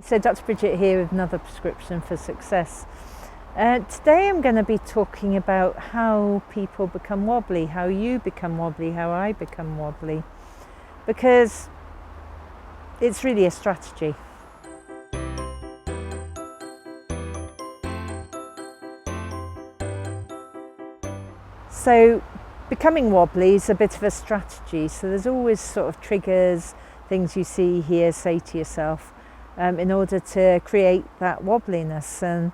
So Dr. Bridget here with another prescription for success. Today I'm going to be talking about how people become wobbly, how you become wobbly, how I become wobbly, because it's really a strategy. So becoming wobbly is a bit of a strategy, so there's always sort of triggers, things you see, hear, say to yourself in order to create that wobbliness. And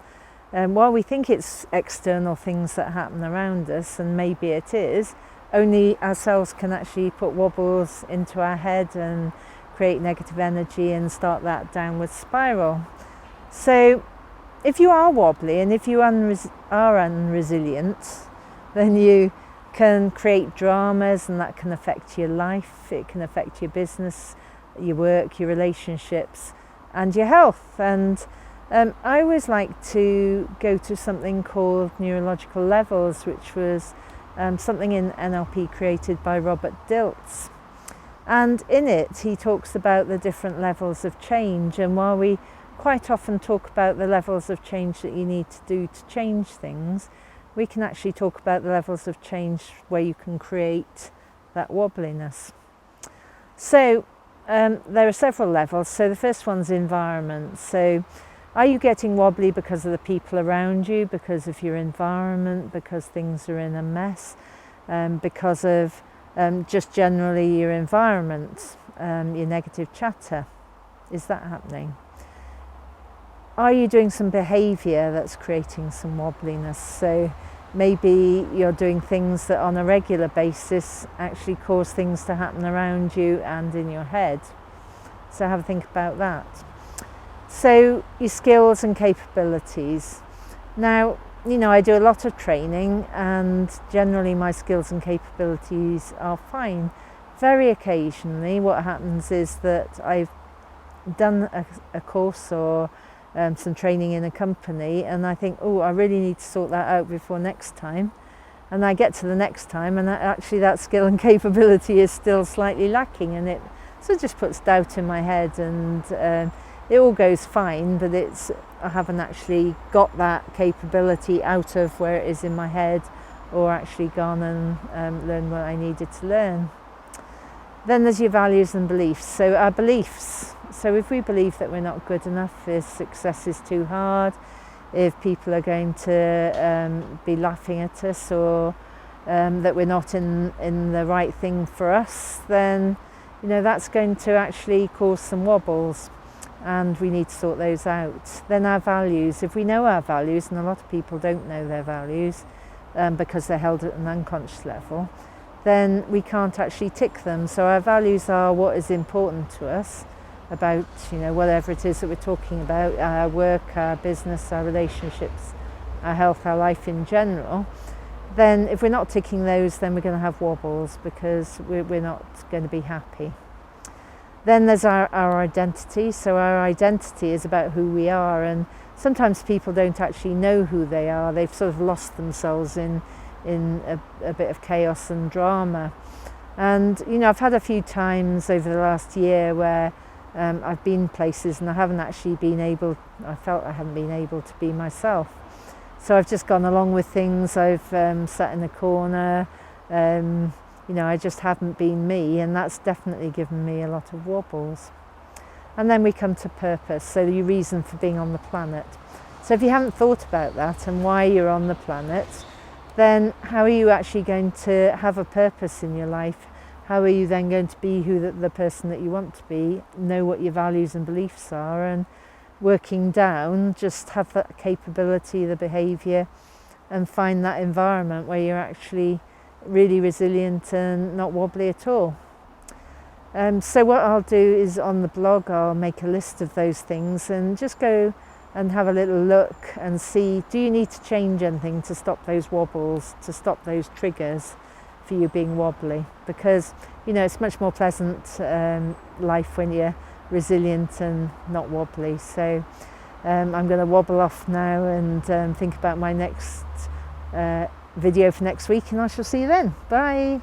while we think it's external things that happen around us, and maybe it is, only ourselves can actually put wobbles into our head and create negative energy and start that downward spiral. So if you are wobbly and if you are unresilient, then you can create dramas, and that can affect your life, it can affect your business, your work, your relationships and your health. And I always like to go to something called Neurological Levels, which was something in NLP created by Robert Dilts. And in it he talks about the different levels of change, and while we quite often talk about the levels of change that you need to do to change things, we can actually talk about the levels of change where you can create that wobbliness. So there are several levels. So the first one's environment. So are you getting wobbly because of the people around you, because of your environment, because things are in a mess, because of just generally your environment, your negative chatter? Is that happening? Are you doing some behaviour that's creating some wobbliness? So maybe you're doing things that on a regular basis actually cause things to happen around you and in your head. So have a think about that. So your skills and capabilities. Now, I do a lot of training, and generally my skills and capabilities are fine. Very occasionally what happens is that I've done a course or some training in a company, and I think, I really need to sort that out before next time. And I get to the next time, and actually that skill and capability is still slightly lacking, and it sort of just puts doubt in my head, and it all goes fine, but I haven't actually got that capability out of where it is in my head, or actually gone and learned what I needed to learn. Then there's your values and beliefs. So our beliefs. So if we believe that we're not good enough, if success is too hard, if people are going to be laughing at us, or that we're not in the right thing for us, then that's going to actually cause some wobbles, and we need to sort those out. Then our values. If we know our values, and a lot of people don't know their values because they're held at an unconscious level, then we can't actually tick them. So our values are what is important to us about whatever it is that we're talking about, our work, our business, our relationships, our health, our life in general. Then if we're not ticking those, then we're going to have wobbles, because we're not going to be happy. Then there's our identity. So our identity is about who we are, and sometimes people don't actually know who they are. They've sort of lost themselves in a bit of chaos and drama. And I've had a few times over the last year where I've been places and I felt I haven't been able to be myself. So I've just gone along with things. I've sat in a corner. I just haven't been me, and that's definitely given me a lot of wobbles. And then we come to purpose, so your reason for being on the planet. So if you haven't thought about that and why you're on the planet, then how are you actually going to have a purpose in your life? How are you then going to be the person that you want to be? Know what your values and beliefs are, and working down, just have that capability, the behaviour, and find that environment where you're actually really resilient and not wobbly at all. So what I'll do is, on the blog, I'll make a list of those things and just go and have a little look and see, do you need to change anything to stop those wobbles, to stop those triggers for you being wobbly? Because it's much more pleasant life when you're resilient and not wobbly. So I'm going to wobble off now and think about my next video for next week, and I shall see you then. Bye.